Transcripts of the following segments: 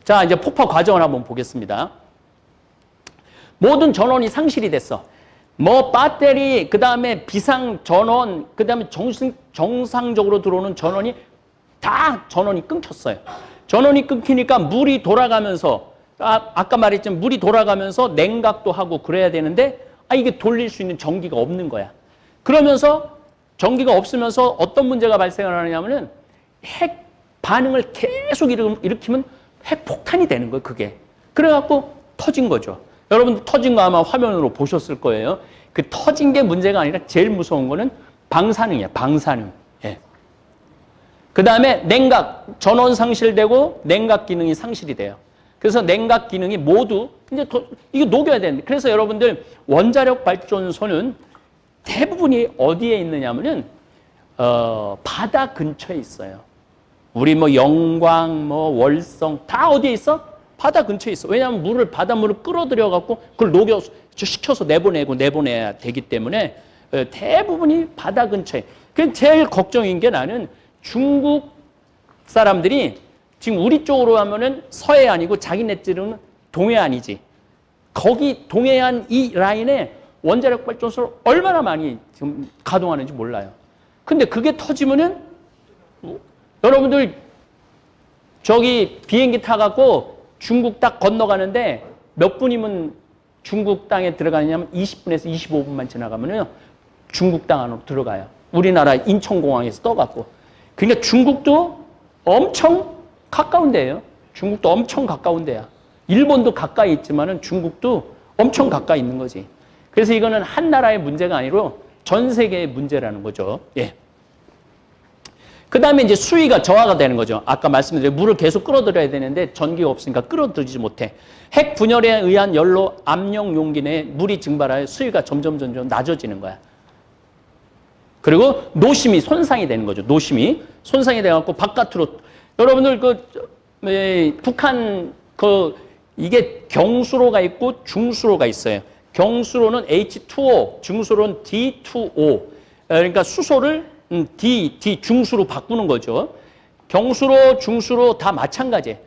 자, 이제 폭파 과정을 한번 보겠습니다. 모든 전원이 상실이 됐어. 뭐 배터리, 그 다음에 비상 전원, 그 다음에 정상적으로 들어오는 전원이 다 전원이 끊겼어요. 전원이 끊기니까 물이 돌아가면서 아까 말했지만 물이 돌아가면서 냉각도 하고 그래야 되는데 이게 돌릴 수 있는 전기가 없는 거야. 그러면서 전기가 없으면서 어떤 문제가 발생을 하느냐면은 핵 반응을 계속 일으키면 핵폭탄이 되는 거예요, 그게. 그래갖고 터진 거죠. 여러분들 터진 거 아마 화면으로 보셨을 거예요. 그 터진 게 문제가 아니라 제일 무서운 거는 방사능이야, 방사능. 예. 그 다음에 냉각, 전원 상실되고 냉각 기능이 상실이 돼요. 그래서 냉각 기능이 모두 이제 이거 녹여야 되는데. 그래서 여러분들 원자력 발전소는 대부분이 어디에 있느냐면은 바다 근처에 있어요. 우리 뭐 영광, 뭐 월성 다 어디에 있어? 바다 근처에 있어. 왜냐하면 바닷물을 끌어들여 갖고 그걸 시켜서 내보내야 되기 때문에 대부분이 바다 근처에. 그 제일 걱정인 게 나는 중국 사람들이 지금 우리 쪽으로 하면은 서해안이고 자기네들은 동해안이지. 거기 동해안 이 라인에 원자력 발전소를 얼마나 많이 지금 가동하는지 몰라요. 근데 그게 터지면은 여러분들 저기 비행기 타갖고 중국 딱 건너가는데 몇 분이면 중국 땅에 들어가냐면 20분에서 25분만 지나가면은 중국 땅 안으로 들어가요. 우리나라 인천공항에서 떠갖고. 그러니까 중국도 엄청 가까운 데예요. 중국도 엄청 가까운 데야. 일본도 가까이 있지만은 중국도 엄청 가까이 있는 거지. 그래서 이거는 한 나라의 문제가 아니라 전 세계의 문제라는 거죠. 예. 그 다음에 이제 수위가 저하가 되는 거죠. 아까 말씀드린 물을 계속 끌어들여야 되는데 전기가 없으니까 끌어들이지 못해. 핵 분열에 의한 연료 압력 용기 내에 물이 증발하여 수위가 점점 낮아지는 거야. 그리고 노심이 손상이 되는 거죠. 노심이 손상이 돼갖고 바깥으로. 여러분들 북한 이게 경수로가 있고 중수로가 있어요. 경수로는 H2O, 중수로는 D2O. 그러니까 수소를 중수로 바꾸는 거죠. 경수로, 중수로 다 마찬가지예요.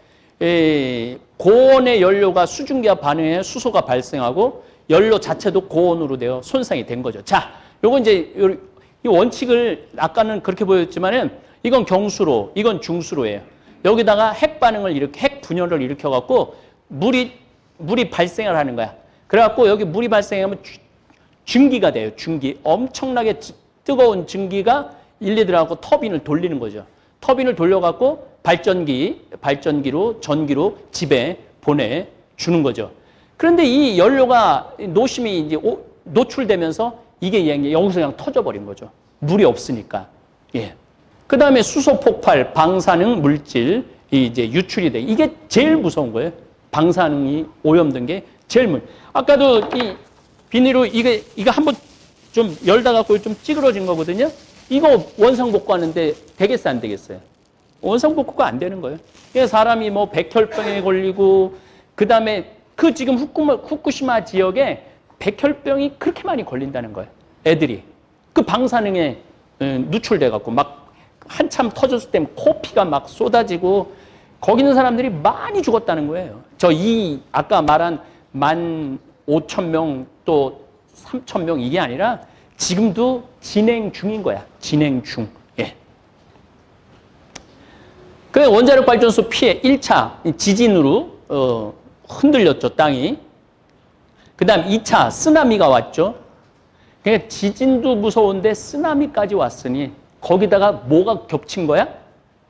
고온의 연료가 수증기와 반응해 수소가 발생하고 연료 자체도 고온으로 되어 손상이 된 거죠. 자, 요거 이제 이 원칙을 아까는 그렇게 보였지만은 이건 경수로, 이건 중수로예요. 여기다가 핵 반응을 핵 분열을 일으켜 갖고 물이 발생을 하는 거야. 그래 갖고 여기 물이 발생하면 증기가 돼요. 증기. 엄청나게 뜨거운 증기가 일리 들어가고 터빈을 돌리는 거죠. 터빈을 돌려갖고 발전기로 전기로 집에 보내주는 거죠. 그런데 이 연료가 노심이 이제 노출되면서 이게 여기서 그냥 터져버린 거죠. 물이 없으니까. 예. 그 다음에 수소 폭발, 방사능 물질이 이제 유출이 돼. 이게 제일 무서운 거예요. 방사능이 오염된 게 제일 아까도 이 비닐로 이거 한번 좀 열다 갖고 좀 찌그러진 거거든요. 이거 원상복구하는데 되겠어요, 안 되겠어요? 원상복구가 안 되는 거예요. 사람이 뭐 백혈병에 걸리고 그다음에 지금 후쿠시마 지역에 백혈병이 그렇게 많이 걸린다는 거예요. 애들이. 그 방사능에 누출돼 갖고 막 한참 터졌을 때 코피가 막 쏟아지고 거기 있는 사람들이 많이 죽었다는 거예요. 아까 말한 15,000명 또 3,000명 이게 아니라 지금도 진행 중인 거야. 진행 중. 예. 그 원자력 발전소 피해 1차 지진으로 흔들렸죠, 땅이. 그다음 2차 쓰나미가 왔죠. 그러니까 지진도 무서운데 쓰나미까지 왔으니 거기다가 뭐가 겹친 거야?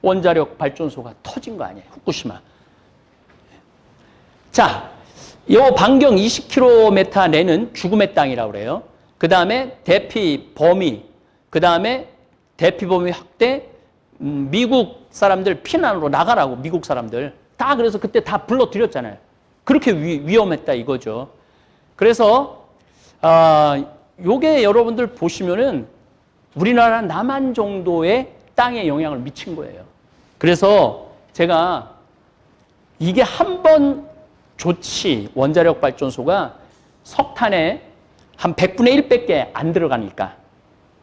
원자력 발전소가 터진 거 아니에요. 후쿠시마. 자, 요 반경 20km 내는 죽음의 땅이라고 그래요. 그 다음에 대피 범위, 그 다음에 대피 범위 확대, 미국 사람들 피난으로 나가라고, 미국 사람들. 다 그래서 그때 다 불러들였잖아요. 그렇게 위험했다 이거죠. 그래서, 요게 여러분들 보시면은 우리나라 남한 정도의 땅에 영향을 미친 거예요. 그래서 제가 이게 한 번 원자력 발전소가 석탄에 한 100분의 1밖에 안 들어가니까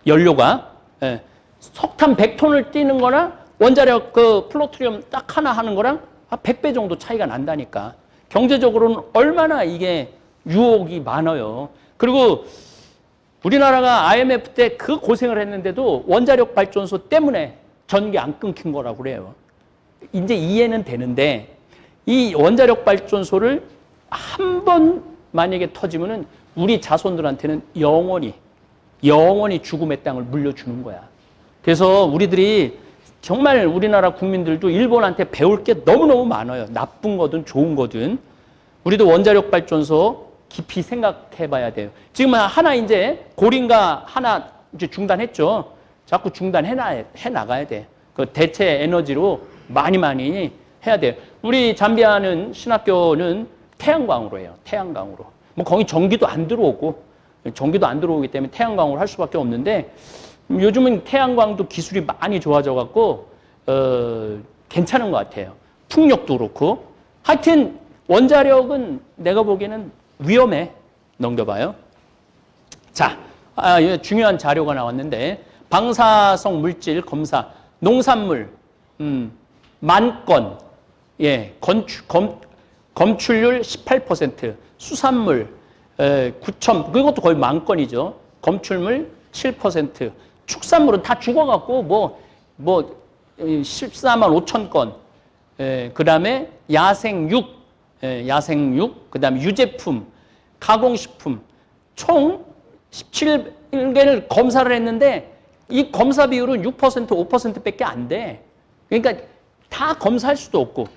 연료가 석탄 100톤을 띄는 거나 원자력 플루토늄 딱 하나 하는 거랑 100배 정도 차이가 난다니까. 경제적으로는 얼마나 이게 유혹이 많아요. 그리고 우리나라가 IMF 때 그 고생을 했는데도 원자력 발전소 때문에 전기 안 끊긴 거라고 그래요. 이제 이해는 되는데 이 원자력 발전소를 한 번 만약에 터지면은 우리 자손들한테는 영원히 죽음의 땅을 물려주는 거야. 그래서 우리들이 정말 우리나라 국민들도 일본한테 배울 게 너무너무 많아요. 나쁜 거든 좋은 거든. 우리도 원자력 발전소 깊이 생각해 봐야 돼요. 지금 하나 이제 고린가 하나 이제 중단했죠. 자꾸 중단해 나가야 돼. 그 대체 에너지로 많이 해야 돼요. 우리 잠비아는 신학교는 태양광으로 해요. 태양광으로. 뭐 거기 전기도 안 들어오기 때문에 태양광으로 할 수밖에 없는데 요즘은 태양광도 기술이 많이 좋아져 갖고 괜찮은 것 같아요. 풍력도 그렇고. 하여튼 원자력은 내가 보기에는 위험해. 넘겨봐요. 자, 중요한 자료가 나왔는데 방사성 물질 검사, 농산물 10,000건, 예, 검출률 18%, 수산물 9,000, 그것도 거의 10,000건이죠. 검출물 7%, 축산물은 다 죽어갖고 뭐 14만 5천 건, 그 다음에 야생육, 그 다음에 유제품, 가공식품, 총 17개를 검사를 했는데 이 검사 비율은 6%, 5%밖에 안 돼. 그러니까 다 검사할 수도 없고.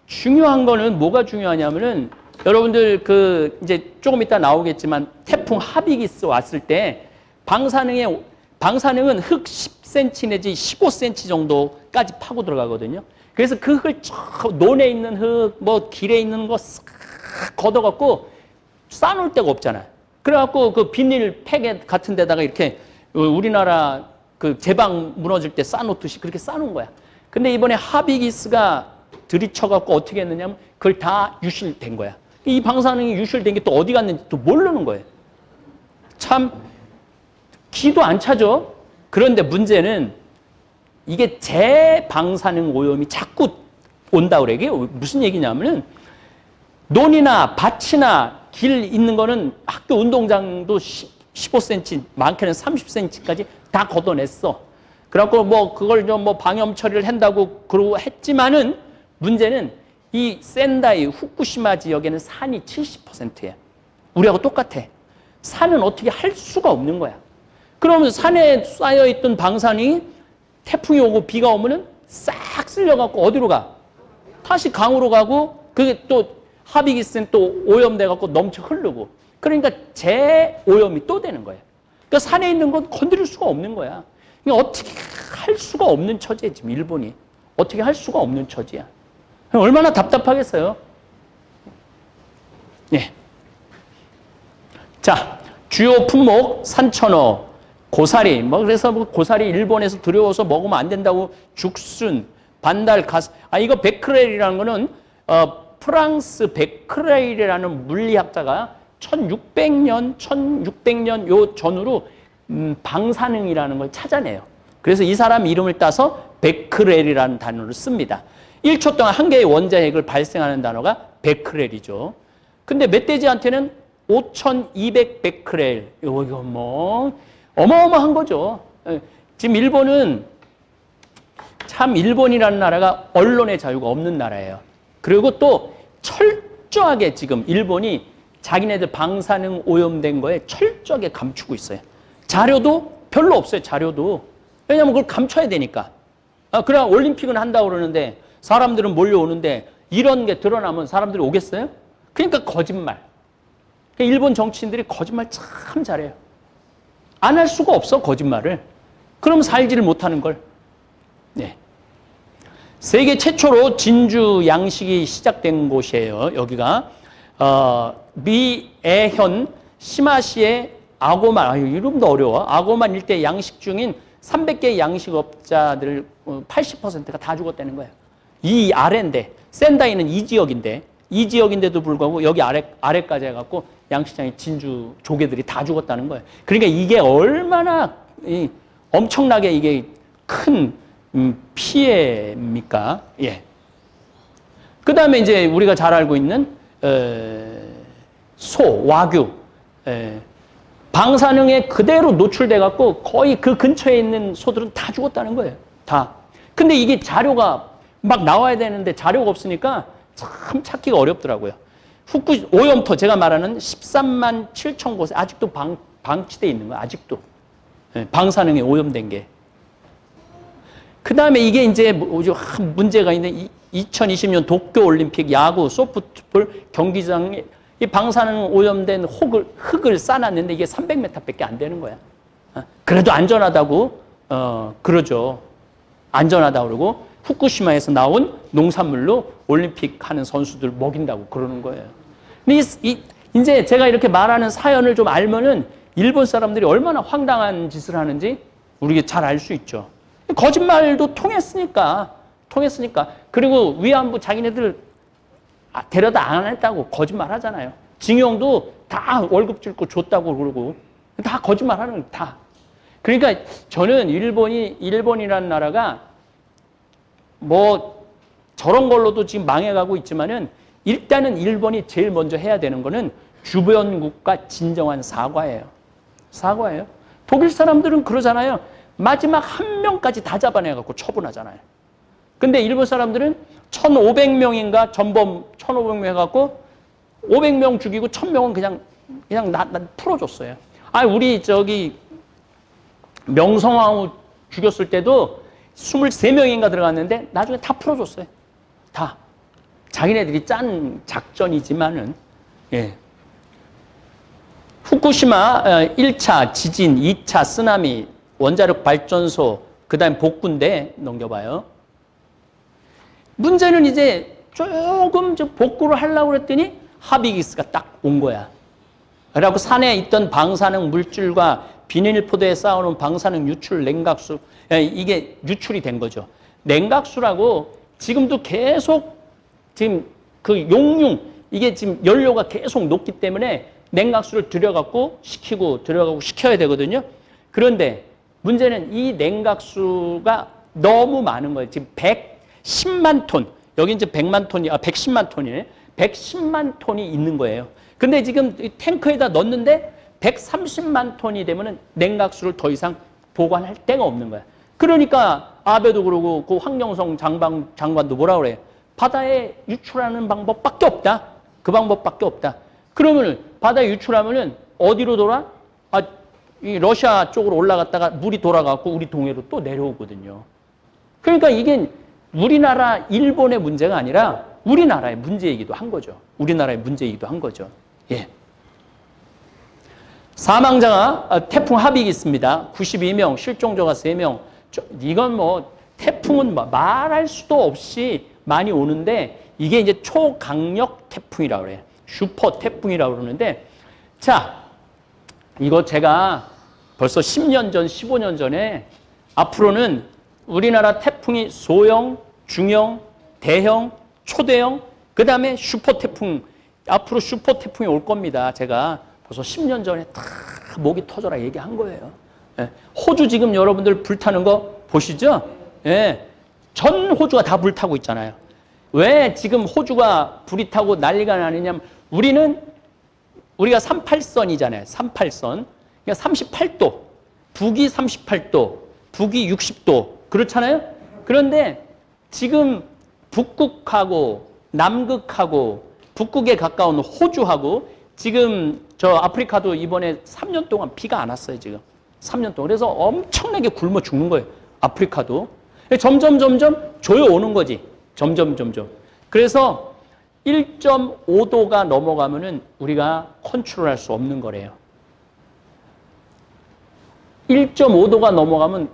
중요한 거는 뭐가 중요하냐면은 여러분들 이제 조금 이따 나오겠지만 태풍 하비기스 왔을 때 방사능은 흙 10cm 내지 15cm 정도까지 파고 들어가거든요. 그래서 그 흙을 논에 있는 흙, 뭐 길에 있는 거 싹 걷어갖고 싸놓을 데가 없잖아요. 그래갖고 그 비닐 팩 같은 데다가 이렇게 우리나라 그 제방 무너질 때 싸놓듯이 그렇게 싸놓은 거야. 근데 이번에 하비기스가 들이쳐갖고 어떻게 했느냐면 그걸 다 유실된 거야. 이 방사능이 유실된 게 또 어디 갔는지 또 모르는 거예요. 참 기도 안 차죠. 그런데 문제는 이게 재방사능 오염이 자꾸 온다 그래. 이게 무슨 얘기냐면은 논이나 밭이나 길 있는 거는 학교 운동장도 15cm, 많게는 30cm까지 다 걷어냈어. 그래갖고 뭐 그걸 좀 뭐 방염 처리를 한다고 그러고 했지만은 문제는 이 센다이 후쿠시마 지역에는 산이 70%야. 우리하고 똑같아. 산은 어떻게 할 수가 없는 거야. 그러면 산에 쌓여있던 방사능이 태풍이 오고 비가 오면은 싹 쓸려갖고 어디로 가? 다시 강으로 가고 그게 또 하비기스는 또 오염돼갖고 넘쳐 흐르고. 그러니까 재오염이 또 되는 거야. 그러니까 산에 있는 건 건드릴 수가 없는 거야. 그러니까 어떻게 할 수가 없는 처지야, 지금 일본이. 어떻게 할 수가 없는 처지야. 얼마나 답답하겠어요. 예. 자, 주요 품목 산천어, 고사리. 그래서 고사리 일본에서 들여와서 먹으면 안 된다고 죽순, 반달, 가스. 이거 베크렐이라는 거는 프랑스 베크렐이라는 물리학자가 1600년 요 전후로 방사능이라는 걸 찾아내요. 그래서 이 사람 이름을 따서 베크렐이라는 단어를 씁니다. 1초 동안 한 개의 원자핵을 발생하는 단어가 베크렐이죠. 근데 멧돼지한테는 5200 베크렐. 이거 뭐 어마어마한 거죠. 지금 일본은 참 일본이라는 나라가 언론의 자유가 없는 나라예요. 그리고 또 철저하게 지금 일본이 자기네들 방사능 오염된 거에 철저하게 감추고 있어요. 자료도 별로 없어요. 자료도. 왜냐하면 그걸 감춰야 되니까. 그래야 올림픽은 한다고 그러는데 사람들은 몰려오는데 이런 게 드러나면 사람들이 오겠어요? 그러니까 거짓말. 그러니까 일본 정치인들이 거짓말 참 잘해요. 안 할 수가 없어, 거짓말을. 그럼 살지를 못하는 걸. 네. 세계 최초로 진주 양식이 시작된 곳이에요. 여기가 미에현 시마시의 아고만, 이름도 어려워. 아고만 일대 양식 중인 300개의 양식업자들 80%가 다 죽었다는 거예요. 이 아래인데, 센다이는 이 지역인데도 불구하고 여기 아래까지 해갖고 양식장의 진주 조개들이 다 죽었다는 거예요. 그러니까 이게 얼마나 엄청나게 이게 큰 피해입니까? 예. 그 다음에 이제 우리가 잘 알고 있는 소, 와규, 방사능에 그대로 노출돼 갖고 거의 그 근처에 있는 소들은 다 죽었다는 거예요. 다. 근데 이게 자료가 막 나와야 되는데 자료가 없으니까 참 찾기가 어렵더라고요. 오염토 제가 말하는 13만 7천 곳에 아직도 방치돼 있는 거예요. 아직도. 방사능에 오염된 게. 그 다음에 이게 이제 문제가 있는데 2020년 도쿄올림픽 야구 소프트볼 경기장에 이 방사능 오염된 흙을 쌓아놨는데 이게 300m밖에 안 되는 거야. 그래도 안전하다고 그러죠. 안전하다고 그러고 후쿠시마에서 나온 농산물로 올림픽 하는 선수들 먹인다고 그러는 거예요. 근데 이제 제가 이렇게 말하는 사연을 좀 알면은 일본 사람들이 얼마나 황당한 짓을 하는지 우리가 잘 알 수 있죠. 거짓말도 통했으니까. 그리고 위안부 자기네들 데려다 안 했다고 거짓말 하잖아요. 징용도 다 월급 줄고 줬다고 그러고 다 거짓말 하는 거예요. 다. 그러니까 저는 일본이라는 나라가 뭐 저런 걸로도 지금 망해가고 있지만은 일단은 일본이 제일 먼저 해야 되는 거는 주변국가 진정한 사과예요. 사과예요. 독일 사람들은 그러잖아요. 마지막 한 명까지 다 잡아내갖고 처분하잖아요. 근데 일본 사람들은 1,500명인가 전범 1,500명 해갖고 500명 죽이고 1,000명은 그냥 풀어줬어요. 우리 명성황후 죽였을 때도 23명인가 들어갔는데 나중에 다 풀어줬어요. 다. 자기네들이 짠 작전이지만은, 예. 후쿠시마 1차 지진, 2차 쓰나미, 원자력 발전소, 그 다음 복구인데 넘겨봐요. 문제는 이제 조금 복구를 하려고 그랬더니 하비기스가 딱 온 거야. 그래갖고 산에 있던 방사능 물질과 비닐포대에 쌓아놓은 방사능 유출 냉각수, 이게 유출이 된 거죠. 냉각수라고 지금도 계속 지금 그 용융, 이게 지금 연료가 계속 높기 때문에 냉각수를 들여가고 시켜야 되거든요. 그런데 문제는 이 냉각수가 너무 많은 거예요. 지금 110만 톤, 여기 이제 110만 톤이네. 110만 톤이 있는 거예요. 근데 지금 탱크에다 넣었는데 130만 톤이 되면은 냉각수를 더 이상 보관할 데가 없는 거야. 그러니까 아베도 그러고 그 황영성 장관도 뭐라 그래요? 바다에 유출하는 방법밖에 없다. 그 방법밖에 없다. 그러면은 바다에 유출하면은 어디로 돌아? 이 러시아 쪽으로 올라갔다가 물이 돌아가고 우리 동해로 또 내려오거든요. 그러니까 이게 우리나라, 일본의 문제가 아니라 우리나라의 문제이기도 한 거죠. 우리나라의 문제이기도 한 거죠. 예. 사망자가 태풍 하빅이 있습니다. 92명, 실종자가 3명. 이건 뭐 태풍은 말할 수도 없이 많이 오는데 이게 이제 초강력 태풍이라고 그래요. 슈퍼 태풍이라고 그러는데 자, 이거 제가 벌써 10년 전, 15년 전에 앞으로는 우리나라 태풍이 소형, 중형, 대형, 초대형, 그 다음에 슈퍼 태풍, 앞으로 슈퍼 태풍이 올 겁니다. 제가 벌써 10년 전에 다 목이 터져라 얘기한 거예요. 예. 호주 지금 여러분들 불타는 거 보시죠? 예. 전 호주가 다 불타고 있잖아요. 왜 지금 호주가 불이 타고 난리가 나느냐면 우리가 38선이잖아요. 38선. 그러니까 38도. 북이 38도, 북이 60도. 그렇잖아요? 그런데 지금 북극하고 남극하고 북극에 가까운 호주하고 지금 저 아프리카도 이번에 3년 동안 비가 안 왔어요, 지금. 3년 동안. 그래서 엄청나게 굶어 죽는 거예요. 아프리카도. 점점 조여오는 거지. 점점. 그래서 1.5도가 넘어가면은 우리가 컨트롤할 수 없는 거래요. 1.5도가 넘어가면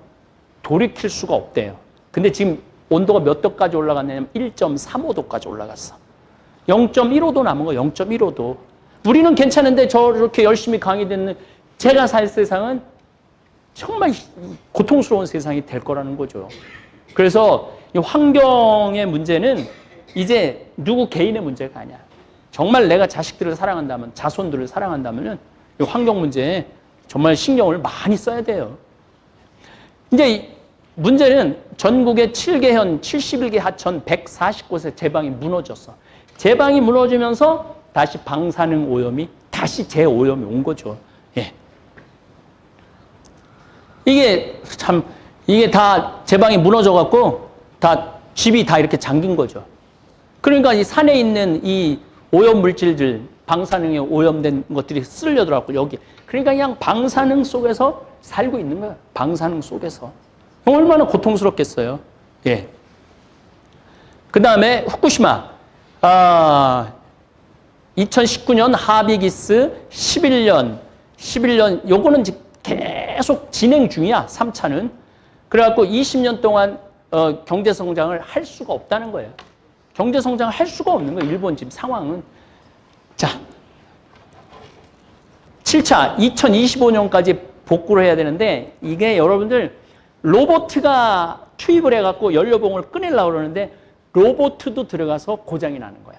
돌이킬 수가 없대요. 근데 지금 온도가 몇 도까지 올라갔냐면 1.35도까지 올라갔어. 0.15도 남은 거 0.15도. 우리는 괜찮은데 저렇게 열심히 강의되는 제가 살 세상은 정말 고통스러운 세상이 될 거라는 거죠. 그래서 이 환경의 문제는 이제 누구 개인의 문제가 아니야. 정말 내가 자식들을 사랑한다면, 자손들을 사랑한다면 이 환경 문제에 정말 신경을 많이 써야 돼요. 이제 문제는 전국의 7개현 71개 하천 140곳의 제방이 무너졌어. 제방이 무너지면서 다시 방사능 오염이 다시 재오염이 온 거죠. 예. 이게 다 제방이 무너져 갖고 다 집이 다 이렇게 잠긴 거죠. 그러니까 이 산에 있는 이 오염 물질들, 방사능에 오염된 것들이 쓸려 들어갔고 여기. 그러니까 그냥 방사능 속에서 살고 있는 거예요. 방사능 속에서. 얼마나 고통스럽겠어요. 예. 그 다음에 후쿠시마. 2019년 하비기스 11년, 요거는 계속 진행 중이야, 3차는. 그래갖고 20년 동안 경제성장을 할 수가 없다는 거예요. 경제성장을 할 수가 없는 거예요, 일본 지금 상황은. 자, 7차, 2025년까지 복구를 해야 되는데, 이게 여러분들 로보트가 투입을 해갖고 연료봉을 꺼내려고 그러는데, 로보트도 들어가서 고장이 나는 거야.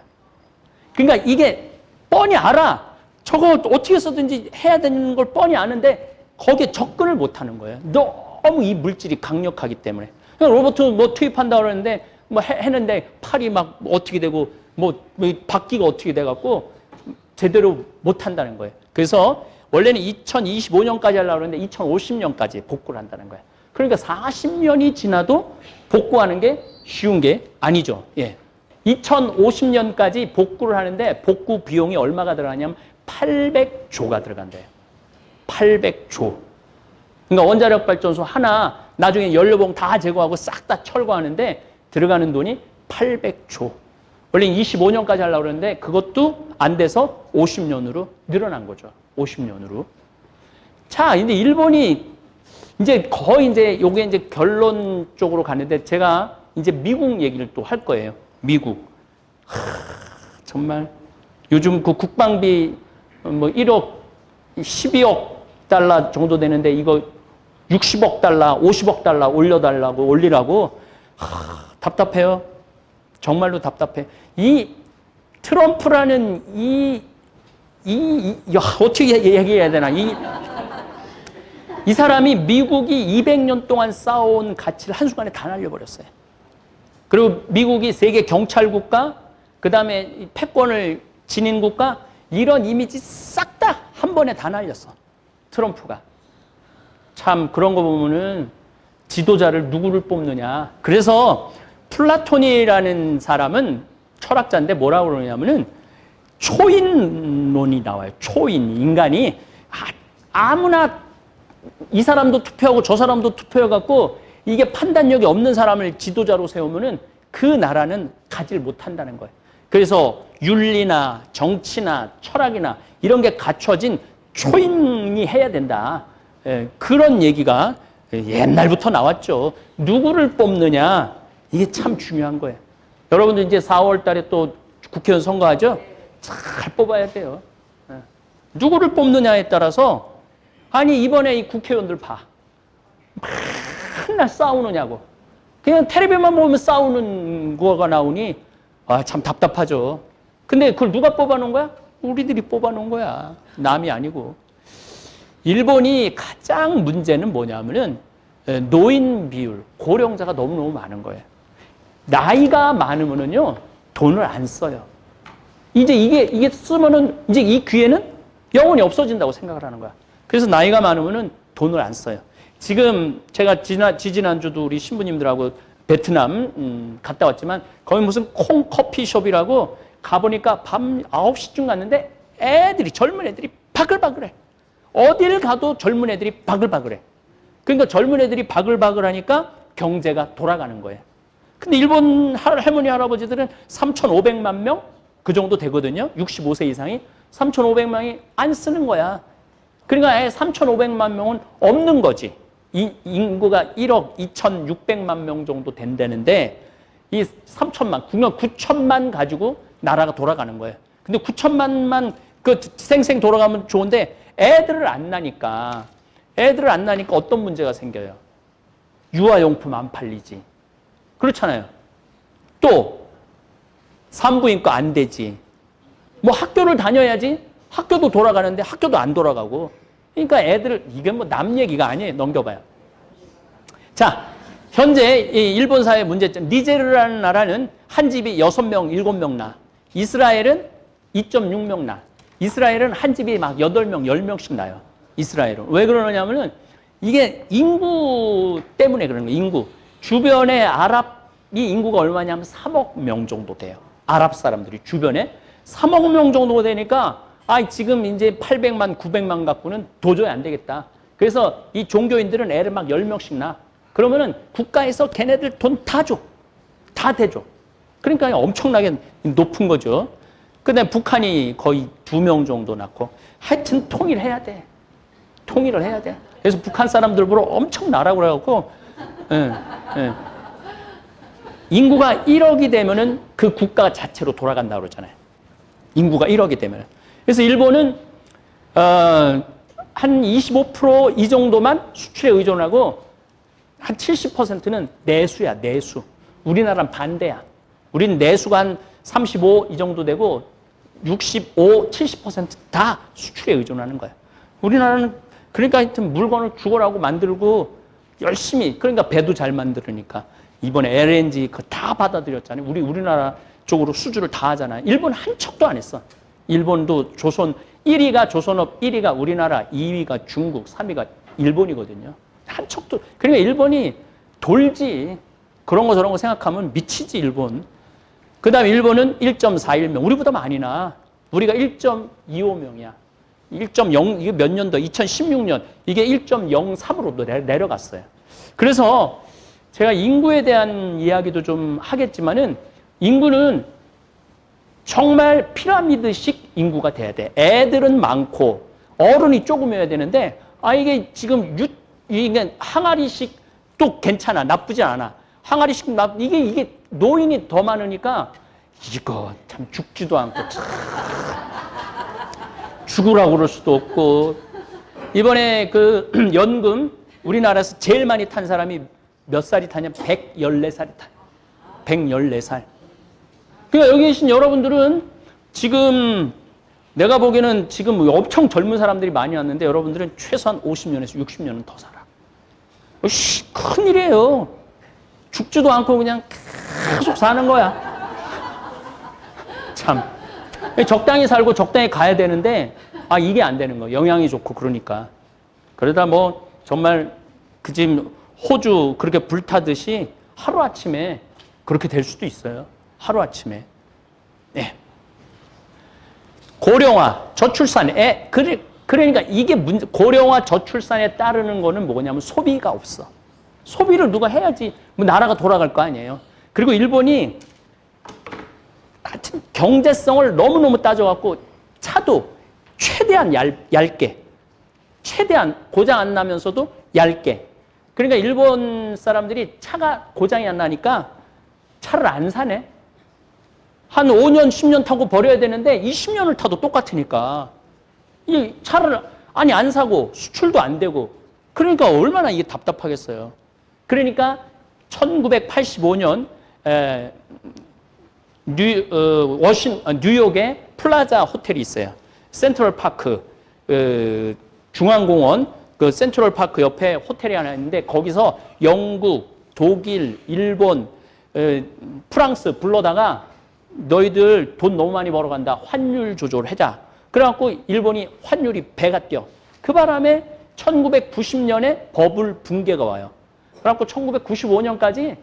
그러니까 이게 뻔히 알아. 저거 어떻게 해서든지 해야 되는 걸 뻔히 아는데 거기에 접근을 못 하는 거예요. 너무 이 물질이 강력하기 때문에. 로봇 뭐 투입한다고 그러는데 뭐 했는데 팔이 막 어떻게 되고 뭐 바퀴가 어떻게 돼갖고 제대로 못 한다는 거예요. 그래서 원래는 2025년까지 하려고 그러는데 2050년까지 복구를 한다는 거예요. 그러니까 40년이 지나도 복구하는 게 쉬운 게 아니죠. 예. 2050년까지 복구를 하는데 복구 비용이 얼마가 들어가냐면 800조가 들어간대요. 800조. 그러니까 원자력 발전소 하나 나중에 연료봉 다 제거하고 싹 다 철거하는데 들어가는 돈이 800조. 원래 25년까지 하려고 그러는데 그것도 안 돼서 50년으로 늘어난 거죠. 50년으로. 자, 근데 일본이 이제 거의 이제 요게 이제 결론 쪽으로 가는데 제가 이제 미국 얘기를 또 할 거예요. 미국. 정말 요즘 그 국방비 뭐 1억, 12억 달러 정도 되는데 이거 60억 달러, 50억 달러 올리라고. 답답해요. 정말로 답답해. 이 트럼프라는 어떻게 얘기해야 되나. 이 사람이 미국이 200년 동안 쌓아온 가치를 한순간에 다 날려버렸어요. 그리고 미국이 세계 경찰 국가, 그 다음에 패권을 지닌 국가, 이런 이미지 싹 다 한 번에 다 날렸어. 트럼프가. 참 그런 거 보면은 지도자를 누구를 뽑느냐. 그래서 플라톤이라는 사람은 철학자인데 뭐라고 그러냐면은 초인론이 나와요. 초인. 인간이 아무나 이 사람도 투표하고 저 사람도 투표해갖고 이게 판단력이 없는 사람을 지도자로 세우면은 그 나라는 가지를 못한다는 거예요. 그래서 윤리나 정치나 철학이나 이런 게 갖춰진 초인이 해야 된다. 그런 얘기가 옛날부터 나왔죠. 누구를 뽑느냐, 이게 참 중요한 거예요. 여러분들 이제 4월 달에 또 국회의원 선거하죠? 잘 뽑아야 돼요. 누구를 뽑느냐에 따라서, 아니 이번에 이 국회의원들 봐. 맨날 싸우느냐고. 그냥 텔레비만 보면 싸우는 거가 나오니 참 답답하죠. 근데 그걸 누가 뽑아놓은 거야? 우리들이 뽑아놓은 거야. 남이 아니고. 일본이 가장 문제는 뭐냐면은 노인 비율, 고령자가 너무너무 많은 거예요. 나이가 많으면은요, 돈을 안 써요. 이제 이게 쓰면은 이제 이 기회는 영원히 없어진다고 생각을 하는 거야. 그래서 나이가 많으면은 돈을 안 써요. 지금 제가 지지난주도 우리 신부님들하고 베트남 갔다 왔지만 거기 무슨 콩 커피숍이라고 가보니까 밤 9시쯤 갔는데 젊은 애들이 바글바글해. 어딜 가도 젊은 애들이 바글바글해. 그러니까 젊은 애들이 바글바글하니까 경제가 돌아가는 거예요. 근데 일본 할머니 할아버지들은 3,500만 명? 그 정도 되거든요. 65세 이상이. 3,500명이 안 쓰는 거야. 그러니까 아예 3,500만 명은 없는 거지. 인구가 1억 2,600만 명 정도 된다는데 이 3천만, 9천만 가지고 나라가 돌아가는 거예요. 근데 9천만만 그 생생 돌아가면 좋은데 애들을 안 낳으니까 어떤 문제가 생겨요? 유아용품 안 팔리지. 그렇잖아요. 또 산부인과 안 되지. 뭐 학교를 다녀야지. 학교도 돌아가는데 학교도 안 돌아가고. 그러니까 애들을, 이게 뭐 남 얘기가 아니에요. 넘겨봐요. 자, 현재 이 일본 사회 문제점, 니제르라는 나라는 한 집이 6명, 7명 나. 이스라엘은 2.6명 나. 이스라엘은 한 집이 막 8명, 10명씩 나요. 이스라엘은. 왜 그러냐면은 이게 인구 때문에 그러는 거예요. 인구. 주변에 아랍이 인구가 얼마냐면 3억 명 정도 돼요. 아랍 사람들이 주변에 3억 명 정도 되니까 지금 이제 800만, 900만 갖고는 도저히 안 되겠다. 그래서 이 종교인들은 애를 막 10명씩 낳아. 그러면은 국가에서 걔네들 돈 다 줘. 다 대줘. 그러니까 엄청나게 높은 거죠. 근데 북한이 거의 2명 정도 낳고 하여튼 통일해야 돼. 통일을 해야 돼. 그래서 북한 사람들 보러 엄청 나라고 그래갖고 인구가 1억이 되면은 그 국가 자체로 돌아간다고 그러잖아요. 인구가 1억이 되면. 그래서 일본은 한 25% 이 정도만 수출에 의존하고 한 70%는 내수야, 내수. 우리나라는 반대야. 우리는 내수가 한 35 이 정도 되고 65, 70%다 수출에 의존하는 거야. 우리나라는 그러니까 하여튼 물건을 죽어라고 만들고 열심히, 그러니까 배도 잘 만들으니까 이번에 LNG 그거 다 받아들였잖아요. 우리나라 쪽으로 수주를 다 하잖아요. 일본 한 척도 안 했어. 일본도 조선 1위가 조선업, 1위가 우리나라, 2위가 중국, 3위가 일본이거든요. 한 척도. 그러니까 일본이 돌지. 그런 거 저런 거 생각하면 미치지, 일본. 그 다음에 일본은 1.41명. 우리보다 많이 나. 우리가 1.25명이야. 1.0, 이게 몇 년도? 2016년. 이게 1.03으로 내려갔어요. 그래서 제가 인구에 대한 이야기도 좀 하겠지만은 인구는 정말 피라미드식 인구가 돼야 돼. 애들은 많고 어른이 조금이어야 되는데 이게 지금 이게 항아리식 또 괜찮아. 나쁘지 않아. 항아리식 이게 노인이 더 많으니까 이거 참 죽지도 않고 참 죽으라고 그럴 수도 없고. 이번에 그 연금 우리나라에서 제일 많이 탄 사람이 몇 살이 타냐? 114살이 타요. 114살. 그러니까 여기 계신 여러분들은 지금 내가 보기에는 지금 엄청 젊은 사람들이 많이 왔는데 여러분들은 최소한 50년에서 60년은 더 살아. 큰일이에요. 죽지도 않고 그냥 계속 사는 거야. 참. 적당히 살고 적당히 가야 되는데 이게 안 되는 거야. 영양이 좋고 그러니까. 그러다 뭐 정말 그 지금 호주 그렇게 불타듯이 하루아침에 그렇게 될 수도 있어요. 하루아침에. 네. 고령화, 저출산. 그러니까 이게 고령화, 저출산에 따르는 거는 뭐냐면 소비가 없어. 소비를 누가 해야지 뭐 나라가 돌아갈 거 아니에요. 그리고 일본이 하여튼 경제성을 너무너무 따져갖고 차도 최대한 얇게, 최대한 고장 안 나면서도 얇게. 그러니까 일본 사람들이 차가 고장이 안 나니까 차를 안 사네. 한 5년, 10년 타고 버려야 되는데 20년을 타도 똑같으니까 이 차를 안 사고 수출도 안 되고 그러니까 얼마나 이게 답답하겠어요. 그러니까 1985년 뉴욕에 플라자 호텔이 있어요. 센트럴 파크 중앙공원 그 센트럴 파크 옆에 호텔이 하나 있는데 거기서 영국, 독일, 일본, 프랑스 불러다가 너희들 돈 너무 많이 벌어간다. 환율 조절하자. 그래갖고 일본이 환율이 배가 뛰어. 그 바람에 1990년에 버블 붕괴가 와요. 그래갖고 1995년까지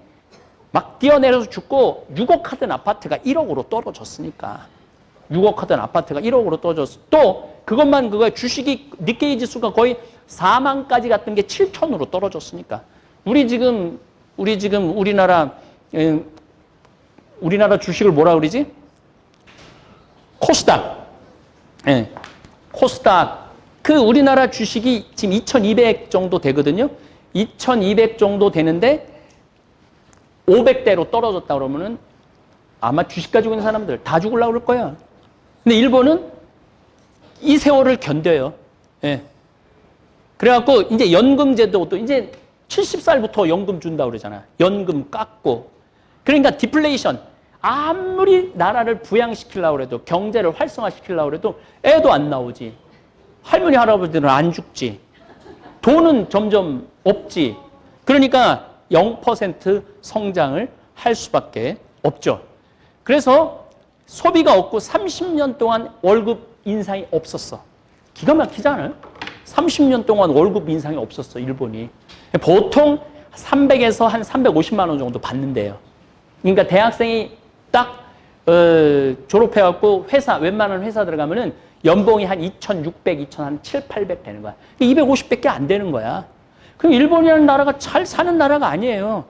막 뛰어내려서 죽고 6억 하던 아파트가 1억으로 떨어졌으니까. 6억 하던 아파트가 1억으로 떨어졌어. 또 그것만 주식이 니케이 지수가 거의 4만까지 갔던 게 7천으로 떨어졌으니까. 우리 지금 우리나라 주식을 뭐라 그러지? 코스닥. 예. 코스닥. 그 우리나라 주식이 지금 2200 정도 되거든요. 2200 정도 되는데 500대로 떨어졌다 그러면은 아마 주식 가지고 있는 사람들 다 죽으려고 그럴 거야. 근데 일본은 이 세월을 견뎌요. 예. 그래갖고 이제 연금 제도도 이제 70살부터 연금 준다고 그러잖아. 연금 깎고. 그러니까 디플레이션. 아무리 나라를 부양시키려고 해도 경제를 활성화시키려고 해도 애도 안 나오지. 할머니 할아버지들은 안 죽지. 돈은 점점 없지. 그러니까 0% 성장을 할 수밖에 없죠. 그래서 소비가 없고 30년 동안 월급 인상이 없었어. 기가 막히잖아요. 30년 동안 월급 인상이 없었어, 일본이. 보통 300에서 한 350만 원 정도 받는데요. 그러니까 대학생이 딱 졸업해갖고 웬만한 회사 들어가면은 연봉이 한 2,600, 2,700, 800 되는 거야. 250밖에 안 되는 거야. 그럼 일본이라는 나라가 잘 사는 나라가 아니에요.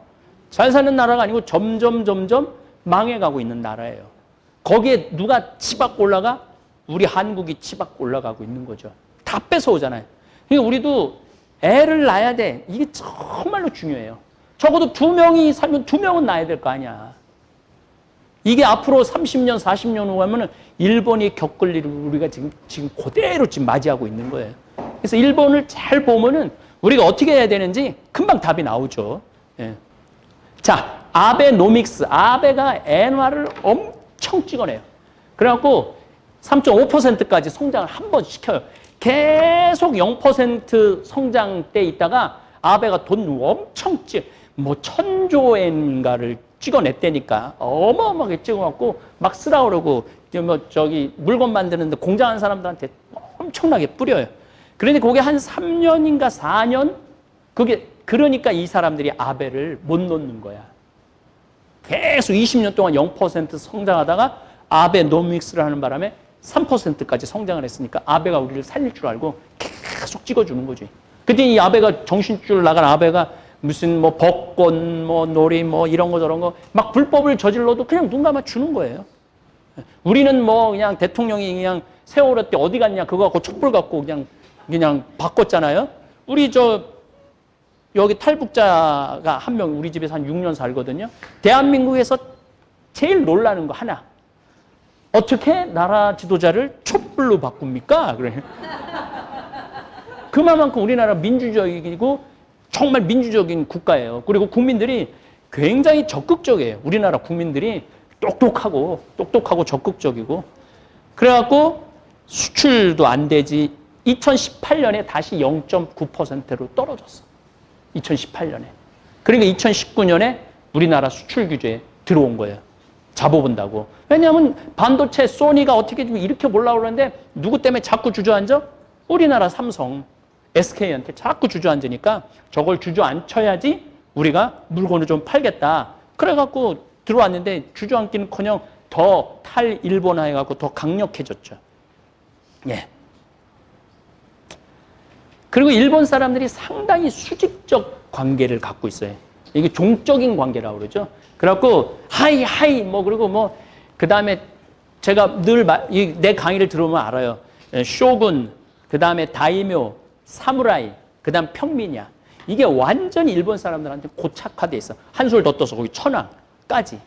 잘 사는 나라가 아니고 점점 망해가고 있는 나라예요. 거기에 누가 치받고 올라가? 우리 한국이 치받고 올라가고 있는 거죠. 다 뺏어오잖아요. 그러니까 우리도 애를 낳아야 돼. 이게 정말로 중요해요. 적어도 2명이 살면 2명은 낳아야 될 거 아니야. 이게 앞으로 30년, 40년 후 가면은 일본이 겪을 일을 우리가 지금 그대로 지금 맞이하고 있는 거예요. 그래서 일본을 잘 보면은 우리가 어떻게 해야 되는지 금방 답이 나오죠. 예. 자, 아베노믹스. 아베가 엔화를 엄청 찍어내요. 그래갖고 3.5%까지 성장을 한 번 시켜요. 계속 0% 성장대 있다가 아베가 돈 엄청 뭐 1,000조엔가를 찍어냈다니까. 어마어마하게 찍어갖고 막 쓰라 그러고 뭐 저기 물건 만드는데 공장하는 사람들한테 엄청나게 뿌려요. 그런데 그게 한 3년인가 4년? 그러니까 이 사람들이 아베를 못 놓는 거야. 계속 20년 동안 0% 성장하다가 아베노믹스를 하는 바람에 3%까지 성장을 했으니까 아베가 우리를 살릴 줄 알고 계속 찍어주는 거지. 그때 이 아베가 정신줄 나간 아베가 무슨 뭐 복권, 뭐 놀이, 뭐 이런 거 저런 거 막 불법을 저질러도 그냥 눈 감아 주는 거예요. 우리는 뭐 그냥 대통령이 그냥 세월호 때 어디 갔냐 그거 갖고 촛불 갖고 그냥 바꿨잖아요. 우리 여기 탈북자가 한 명 우리 집에서 한 6년 살거든요. 대한민국에서 제일 놀라는 거 하나. 어떻게 나라 지도자를 촛불로 바꿉니까? 그래. 그만큼 우리나라 민주적이고 정말 민주적인 국가예요. 그리고 국민들이 굉장히 적극적이에요. 우리나라 국민들이 똑똑하고 적극적이고. 그래갖고 수출도 안 되지. 2018년에 다시 0.9%로 떨어졌어. 2018년에. 그러니까 2019년에 우리나라 수출 규제에 들어온 거예요. 잡아본다고. 왜냐하면 반도체 소니가 어떻게 좀 이렇게 올라오는데 누구 때문에 자꾸 주저앉아? 우리나라 삼성, SK한테 자꾸 주저앉으니까 저걸 주저앉혀야지 우리가 물건을 좀 팔겠다. 그래갖고 들어왔는데 주저앉기는커녕 더 탈일본화해갖고 더 강력해졌죠. 예. 그리고 일본 사람들이 상당히 수직적 관계를 갖고 있어요. 이게 종적인 관계라고 그러죠. 그래갖고 하이 뭐 그리고 뭐 그 다음에 제가 늘 내 강의를 들어보면 알아요. 쇼군, 그 다음에 다이묘, 사무라이, 그 다음 평민이야. 이게 완전히 일본 사람들한테 고착화돼 있어. 한술 더 떠서 거기 천황까지.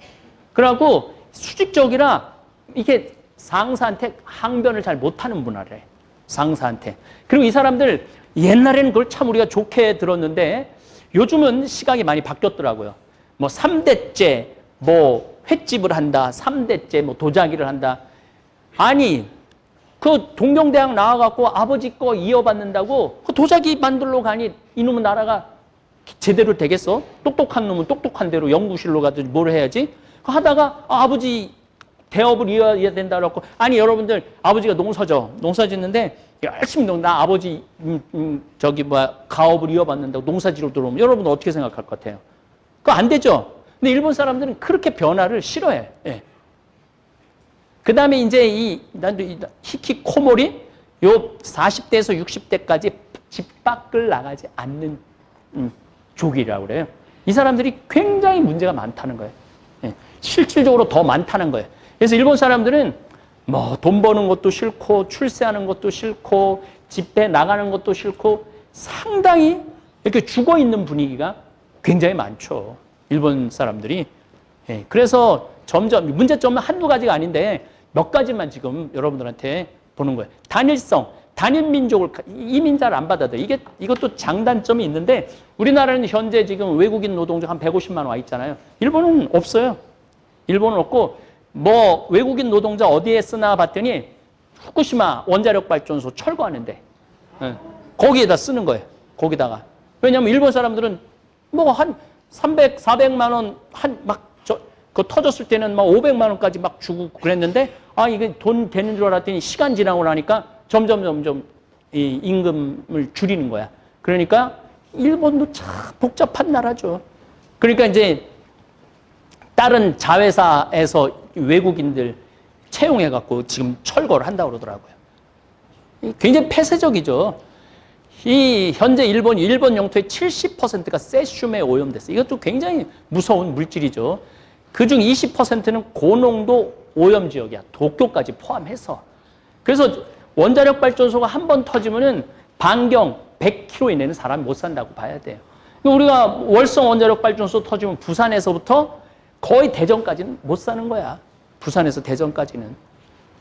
그래갖고 수직적이라 이게 상사한테 항변을 잘 못하는 문화래. 상사한테. 그리고 이 사람들 옛날에는 그걸 참 우리가 좋게 들었는데 요즘은 시각이 많이 바뀌었더라고요. 뭐 3대째 뭐 횟집을 한다. 3대째 뭐 도자기를 한다. 아니 그 동경대학 나와갖고 아버지 거 이어받는다고 그 도자기 만들러 가니 이놈의 나라가 제대로 되겠어? 똑똑한 놈은 똑똑한 대로 연구실로 가든지 뭘 해야지? 하다가 아버지 대업을 이어야 된다고 아니 여러분들 아버지가 농사 짓는데 열심히 나 아버지 가업을 이어받는다고 농사지로 들어오면 여러분 어떻게 생각할 것 같아요? 그거 안 되죠? 근데 일본 사람들은 그렇게 변화를 싫어해. 예. 그 다음에 이제 히키코모리 요 40대에서 60대까지 집 밖을 나가지 않는 족이라고 그래요. 이 사람들이 굉장히 문제가 많다는 거예요. 예. 실질적으로 더 많다는 거예요. 그래서 일본 사람들은 뭐 돈 버는 것도 싫고 출세하는 것도 싫고 집회 나가는 것도 싫고 상당히 이렇게 죽어 있는 분위기가 굉장히 많죠. 일본 사람들이. 예, 그래서 점점 문제점은 한두 가지가 아닌데 몇 가지만 지금 여러분들한테 보는 거예요. 단일성, 단일민족을 이민자를 안 받아들여. 이것도 장단점이 있는데 우리나라는 현재 지금 외국인 노동자 한 150만 와 있잖아요. 일본은 없어요. 일본은 없고 뭐 외국인 노동자 어디에 쓰나 봤더니 후쿠시마 원자력발전소 철거하는데 거기에다 쓰는 거예요. 거기다가. 왜냐하면 일본 사람들은 뭐 300, 400만 원 그거 터졌을 때는 막 500만 원까지 막 주고 그랬는데, 이게 돈 되는 줄 알았더니 시간 지나고 나니까 점점 이 임금을 줄이는 거야. 그러니까 일본도 참 복잡한 나라죠. 그러니까 이제 다른 자회사에서 외국인들 채용해갖고 지금 철거를 한다고 그러더라고요. 굉장히 폐쇄적이죠. 이 현재 일본 영토의 70%가 세슘에 오염됐어요. 이것도 굉장히 무서운 물질이죠. 그중 20%는 고농도 오염 지역이야. 도쿄까지 포함해서. 그래서 원자력 발전소가 한 번 터지면은 반경 100km 이내는 사람이 못 산다고 봐야 돼요. 우리가 월성 원자력 발전소 터지면 부산에서부터 거의 대전까지는 못 사는 거야. 부산에서 대전까지는.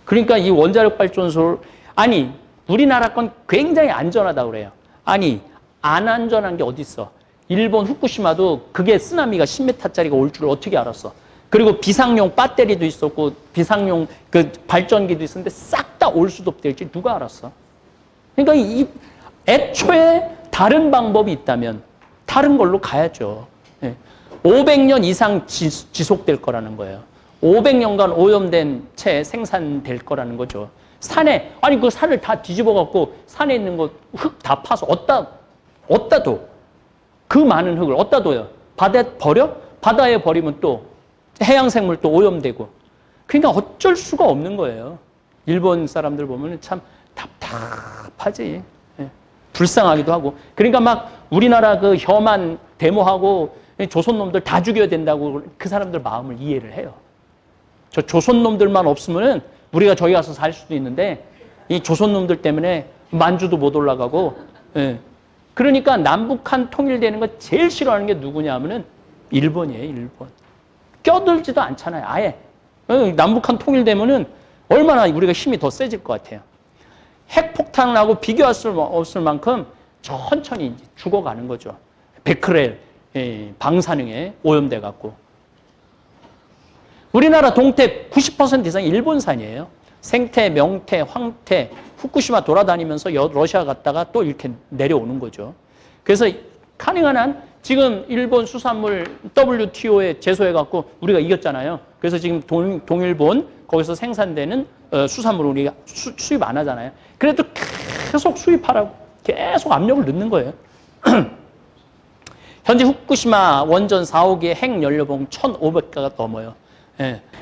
그러니까 이 원자력 발전소, 우리나라 건 굉장히 안전하다고 그래요. 안 안전한 게 어디 있어. 일본 후쿠시마도 그게 쓰나미가 10m짜리가 올 줄 어떻게 알았어. 그리고 비상용 배터리도 있었고 비상용 그 발전기도 있었는데 싹 다 올 수도 없을지 누가 알았어. 그러니까 애초에 다른 방법이 있다면 다른 걸로 가야죠. 500년 이상 지속될 거라는 거예요. 500년간 오염된 채 생산될 거라는 거죠. 산에, 그 산을 다 뒤집어 갖고 산에 있는 거 흙 다 파서 어디다 둬. 그 많은 흙을 어디다 둬요? 바다에 버려? 바다에 버리면 또 해양생물 또 오염되고. 그러니까 어쩔 수가 없는 거예요. 일본 사람들 보면 참 답답하지. 불쌍하기도 하고. 그러니까 막 우리나라 그 혐한 데모하고 조선 놈들 다 죽여야 된다고 그 사람들 마음을 이해를 해요. 저 조선 놈들만 없으면은 우리가 저기 가서 살 수도 있는데 이 조선 놈들 때문에 만주도 못 올라가고. 그러니까 남북한 통일되는 거 제일 싫어하는 게 누구냐 하면은 일본이에요, 일본. 껴들지도 않잖아요, 아예. 남북한 통일되면은 얼마나 우리가 힘이 더 세질 것 같아요. 핵폭탄하고 비교할 수 없을 만큼 천천히 이제 죽어가는 거죠. 베크렐 방사능에 오염돼 갖고. 우리나라 동태 90% 이상이 일본산이에요. 생태, 명태, 황태, 후쿠시마 돌아다니면서 러시아 갔다가 또 이렇게 내려오는 거죠. 그래서 가능한 한 지금 일본 수산물 WTO에 제소해갖고 우리가 이겼잖아요. 그래서 지금 동일본 거기서 생산되는 수산물을 우리가 수입 안 하잖아요. 그래도 계속 수입하라고 계속 압력을 넣는 거예요. 현재 후쿠시마 원전 4호기의 핵 연료봉 1,500가가 넘어요.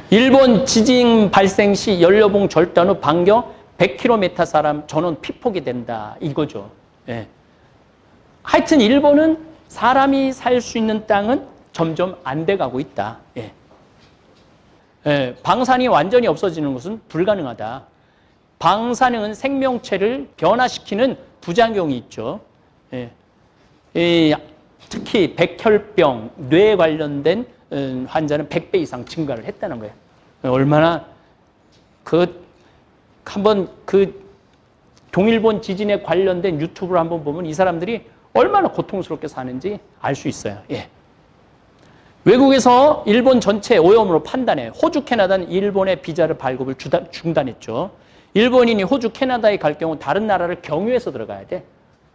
일본 지진 발생 시 연료봉 절단 후 반경 100km 사람 전원 피폭이 된다 이거죠. 하여튼 일본은 사람이 살 수 있는 땅은 점점 안 돼가고 있다. 방사능이 완전히 없어지는 것은 불가능하다. 방사능은 생명체를 변화시키는 부작용이 있죠. 특히 백혈병, 뇌에 관련된 환자는 100배 이상 증가를 했다는 거예요. 얼마나 한번 동일본 지진에 관련된 유튜브를 한번 보면 이 사람들이 얼마나 고통스럽게 사는지 알 수 있어요. 외국에서 일본 전체 오염으로 판단해 호주, 캐나다는 일본의 비자를 발급을 중단했죠. 일본인이 호주, 캐나다에 갈 경우 다른 나라를 경유해서 들어가야 돼.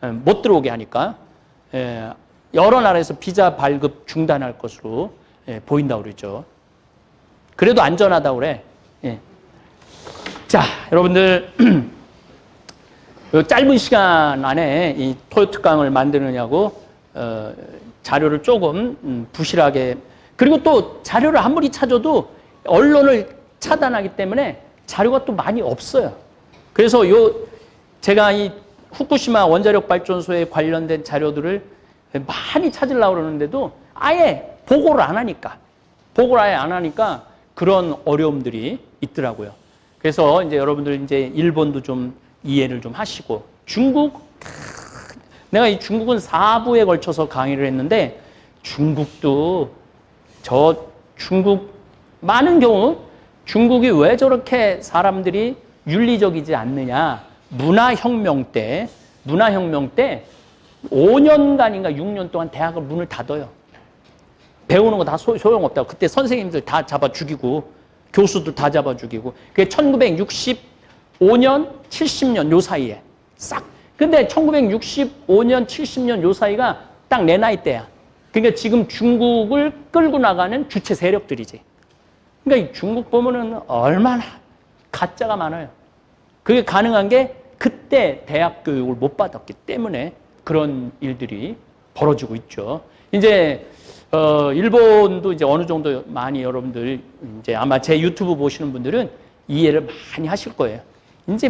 못 들어오게 하니까. 여러 나라에서 비자 발급 중단할 것으로 보인다고 그러죠. 그래도 안전하다고 그래. 자, 여러분들 짧은 시간 안에 이 토요 특강을 만드느냐고 자료를 조금 부실하게, 그리고 또 자료를 아무리 찾아도 언론을 차단하기 때문에 자료가 또 많이 없어요. 그래서 제가 이 후쿠시마 원자력 발전소에 관련된 자료들을 많이 찾으려고 그러는데도 아예 보고를 안 하니까 그런 어려움들이 있더라고요. 그래서 이제 여러분들 이제 일본도 좀 이해를 좀 하시고, 내가 이 중국은 4부에 걸쳐서 강의를 했는데 중국 많은 경우 중국이 왜 저렇게 사람들이 윤리적이지 않느냐. 문화혁명 때 5년간인가 6년 동안 대학을 문을 닫아요. 배우는 거 다 소용없다고. 그때 선생님들 다 잡아 죽이고 교수들 다 잡아 죽이고. 그게 1965년, 70년 요 사이에 싹. 근데 1965년, 70년 요 사이가 딱 내 나이 때야. 그러니까 지금 중국을 끌고 나가는 주체 세력들이지. 그러니까 이 중국 보면은 얼마나 가짜가 많아요. 그게 가능한 게 그때 대학 교육을 못 받았기 때문에 그런 일들이 벌어지고 있죠. 이제 일본도 이제 어느 정도 많이 여러분들 이제 아마 제 유튜브 보시는 분들은 이해를 많이 하실 거예요. 이제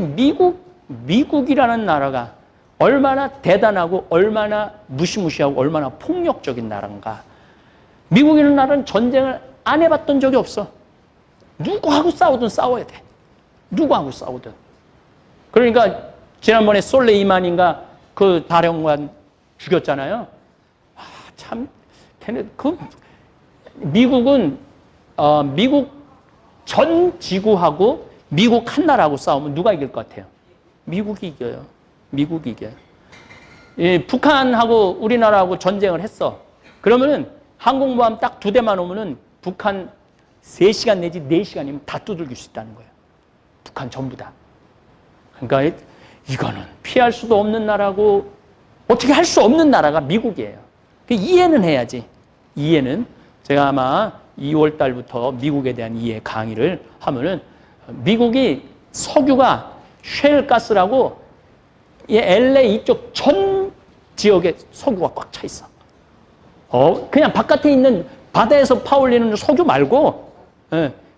미국이라는 나라가 얼마나 대단하고 얼마나 무시무시하고 얼마나 폭력적인 나라인가. 미국이라는 나라는 전쟁을 안 해봤던 적이 없어. 누구하고 싸우든 싸워야 돼. 누구하고 싸우든. 그러니까 지난번에 솔레이만인가 그 사령관 죽였잖아요. 아, 참, 걔네 미국은 미국 전 지구하고 미국 한 나라하고 싸우면 누가 이길 것 같아요? 미국이 이겨요. 미국이 이겨요. 북한하고 우리나라하고 전쟁을 했어. 그러면은 항공모함 딱 2대만 오면은 북한 3시간 내지 4시간이면 다 두들길 수 있다는 거예요. 북한 전부 다. 그러니까 이거는 피할 수도 없는 나라고 어떻게 할 수 없는 나라가 미국이에요. 이해는 해야지. 이해는 제가 아마 2월 달부터 미국에 대한 이해 강의를 하면은 미국이 석유가 쉘가스라고 LA 이쪽 전 지역에 석유가 꽉 차 있어. 그냥 바깥에 있는 바다에서 파올리는 석유 말고,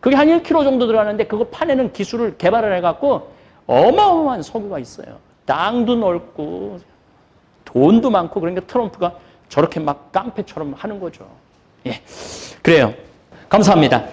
그게 한 1kg 정도 들어가는데 그거 파내는 기술을 개발을 해갖고 어마어마한 석유가 있어요. 땅도 넓고 돈도 많고 그러니까 트럼프가 저렇게 막 깡패처럼 하는 거죠. 예, 그래요. 감사합니다.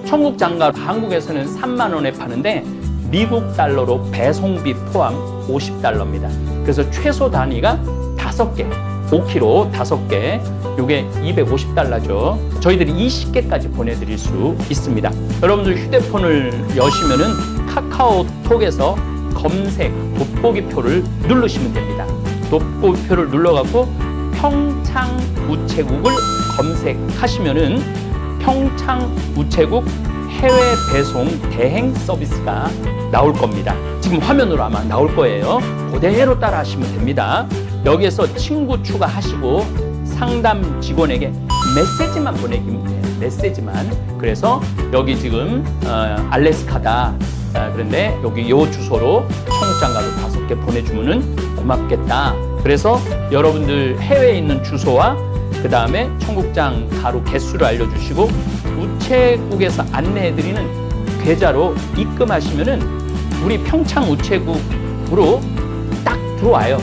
청국장갑 한국에서는 3만 원에 파는데 미국 달러로 배송비 포함 50달러입니다. 그래서 최소 단위가 5개, 5kg 5개, 이게 250달러죠. 저희들이 20개까지 보내드릴 수 있습니다. 여러분들 휴대폰을 여시면은 카카오톡에서 검색 돋보기표를 누르시면 됩니다. 돋보기표를 눌러갖고 평창우체국을 검색하시면은 평창우체국 해외 배송 대행 서비스가 나올 겁니다. 지금 화면으로 아마 나올 거예요. 그대로 따라 하시면 됩니다. 여기에서 친구 추가하시고 상담 직원에게 메시지만 보내기면 돼요. 메시지만. 그래서 여기 지금 알래스카다. 그런데 여기 요 주소로 청국장갑을 5개 보내주면은 고맙겠다. 그래서 여러분들 해외에 있는 주소와 그 다음에 청국장 가루 개수를 알려주시고 우체국에서 안내해드리는 계좌로 입금하시면은 우리 평창 우체국으로 딱 들어와요.